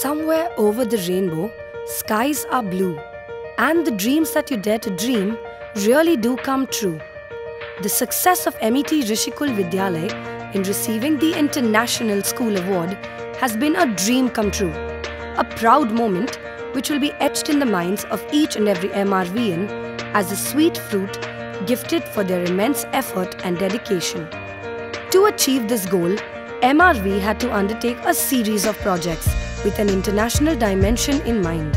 Somewhere over the rainbow, skies are blue, and the dreams that you dare to dream really do come true. The success of MET Rishikul Vidyalaya in receiving the International School Award has been a dream come true, a proud moment which will be etched in the minds of each and every MRVian as a sweet fruit gifted for their immense effort and dedication. To achieve this goal, MRV had to undertake a series of projects with an international dimension in mind.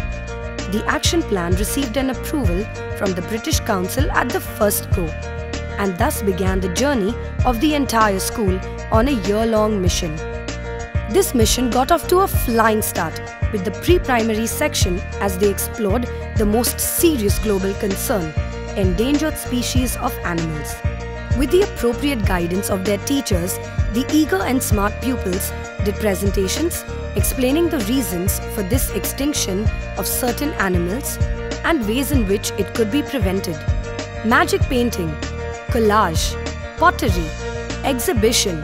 The action plan received an approval from the British Council at the first go, and thus began the journey of the entire school on a year-long mission. This mission got off to a flying start with the pre-primary section as they explored the most serious global concern, endangered species of animals. With the appropriate guidance of their teachers, the eager and smart pupils did presentations explaining the reasons for this extinction of certain animals and ways in which it could be prevented. Magic painting, collage, pottery, exhibition,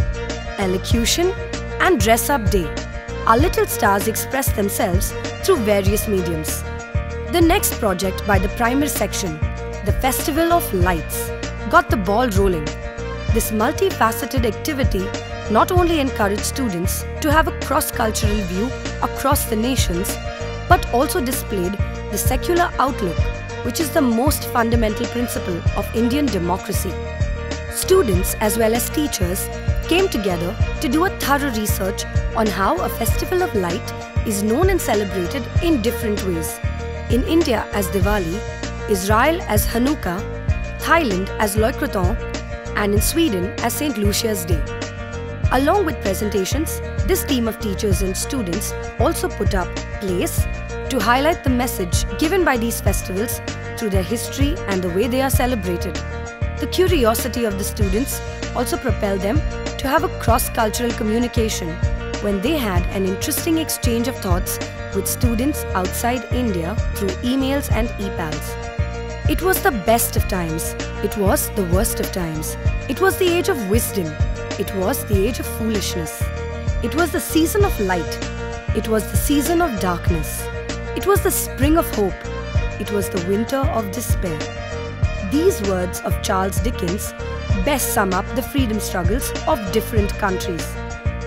elocution, and dress-up day. Our little stars express themselves through various mediums. The next project by the primary section, the Festival of Lights, got the ball rolling. This multifaceted activity not only encouraged students to have a cross-cultural view across the nations, but also displayed the secular outlook, which is the most fundamental principle of Indian democracy. Students as well as teachers came together to do a thorough research on how a festival of light is known and celebrated in different ways. In India as Diwali, Israel as Hanukkah, Thailand as Loikrathon, and in Sweden as St. Lucia's Day. Along with presentations, this team of teachers and students also put up plays to highlight the message given by these festivals through their history and the way they are celebrated. The curiosity of the students also propelled them to have a cross-cultural communication when they had an interesting exchange of thoughts with students outside India through emails and e-pals. It was the best of times. It was the worst of times. It was the age of wisdom. It was the age of foolishness. It was the season of light. It was the season of darkness. It was the spring of hope. It was the winter of despair. These words of Charles Dickens best sum up the freedom struggles of different countries,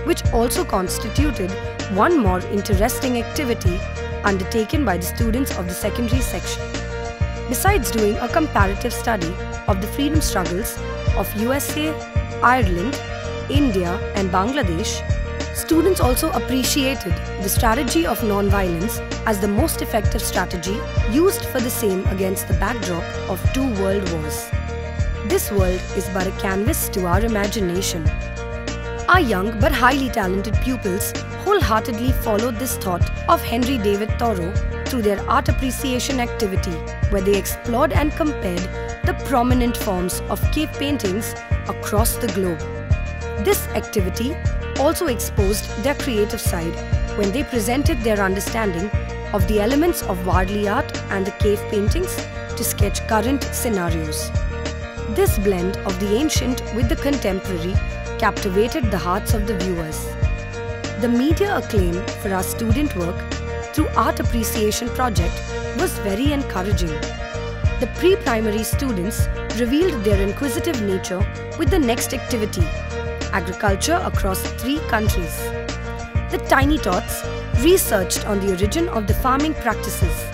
which also constituted one more interesting activity undertaken by the students of the secondary section. Besides doing a comparative study of the freedom struggles of USA, Ireland, India and Bangladesh, students also appreciated the strategy of non-violence as the most effective strategy used for the same against the backdrop of two world wars. This world is but a canvas to our imagination. Our young but highly talented pupils wholeheartedly followed this thought of Henry David Thoreau through their art appreciation activity, where they explored and compared the prominent forms of cave paintings across the globe. This activity also exposed their creative side when they presented their understanding of the elements of Wardley art and the cave paintings to sketch current scenarios. This blend of the ancient with the contemporary captivated the hearts of the viewers. The media acclaim for our student work through Art Appreciation Project was very encouraging. The pre-primary students revealed their inquisitive nature with the next activity, agriculture across 3 countries. The Tiny Tots researched on the origin of the farming practices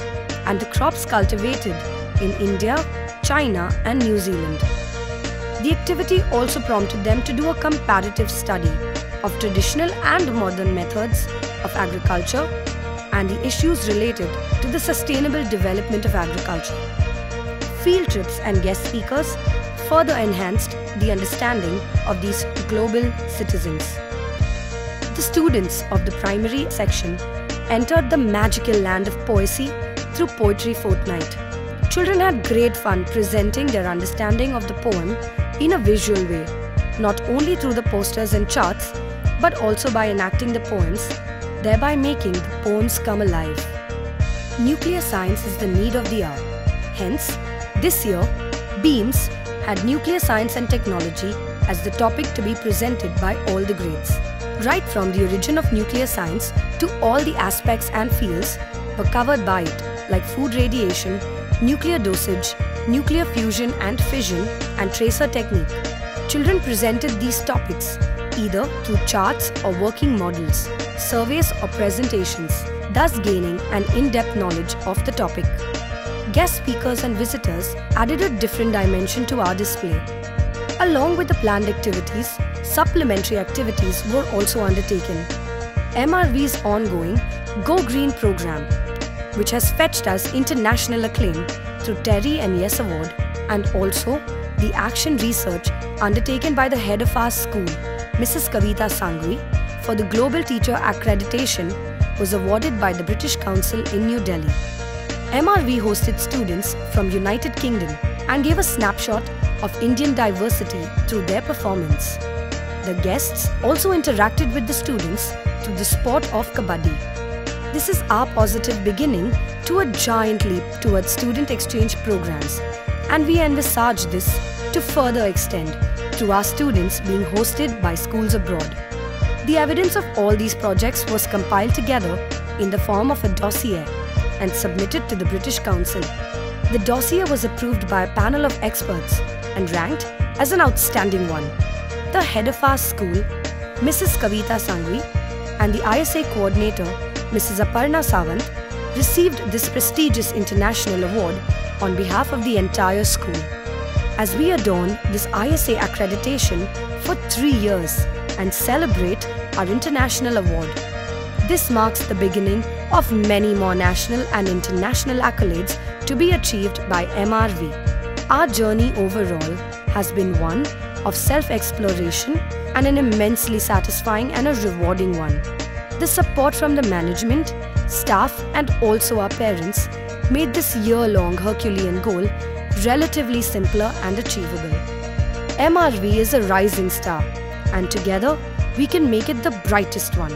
and the crops cultivated in India, China and New Zealand. The activity also prompted them to do a comparative study of traditional and modern methods of agriculture and the issues related to the sustainable development of agriculture. Field trips and guest speakers further enhanced the understanding of these global citizens. The students of the primary section entered the magical land of poesy through Poetry Fortnight. Children had great fun presenting their understanding of the poem in a visual way, not only through the posters and charts, but also by enacting the poems, thereby making the poems come alive. Nuclear science is the need of the hour. Hence, this year, BEAMS had Nuclear Science and Technology as the topic to be presented by all the grades. Right from the origin of nuclear science to all the aspects and fields were covered by it, like food radiation, nuclear dosage, nuclear fusion and fission, and tracer technique. Children presented these topics either through charts or working models, surveys or presentations, thus gaining an in-depth knowledge of the topic. Guest speakers and visitors added a different dimension to our display. Along with the planned activities, supplementary activities were also undertaken. MRV's ongoing Go Green program, which has fetched us international acclaim through Terry and Yes Award, and also the action research undertaken by the head of our school, Mrs. Kavita Sangvi, for the Global Teacher Accreditation was awarded by the British Council in New Delhi. MRV hosted students from United Kingdom and gave a snapshot of Indian diversity through their performance. The guests also interacted with the students through the sport of Kabaddi. This is our positive beginning to a giant leap towards student exchange programs, and we envisage this to further extend through our students being hosted by schools abroad. The evidence of all these projects was compiled together in the form of a dossier and submitted to the British Council. The dossier was approved by a panel of experts and ranked as an outstanding one. The head of our school, Mrs. Kavita Sangvi, and the ISA coordinator, Mrs. Aparna Sawant, received this prestigious international award on behalf of the entire school. As we adorn this ISA accreditation for 3 years and celebrate our international award, this marks the beginning of many more national and international accolades to be achieved by MRV. Our journey overall has been one of self-exploration and an immensely satisfying and a rewarding one. The support from the management, staff and also our parents made this year-long Herculean goal relatively simpler and achievable. MRV is a rising star, and together we can make it the brightest one.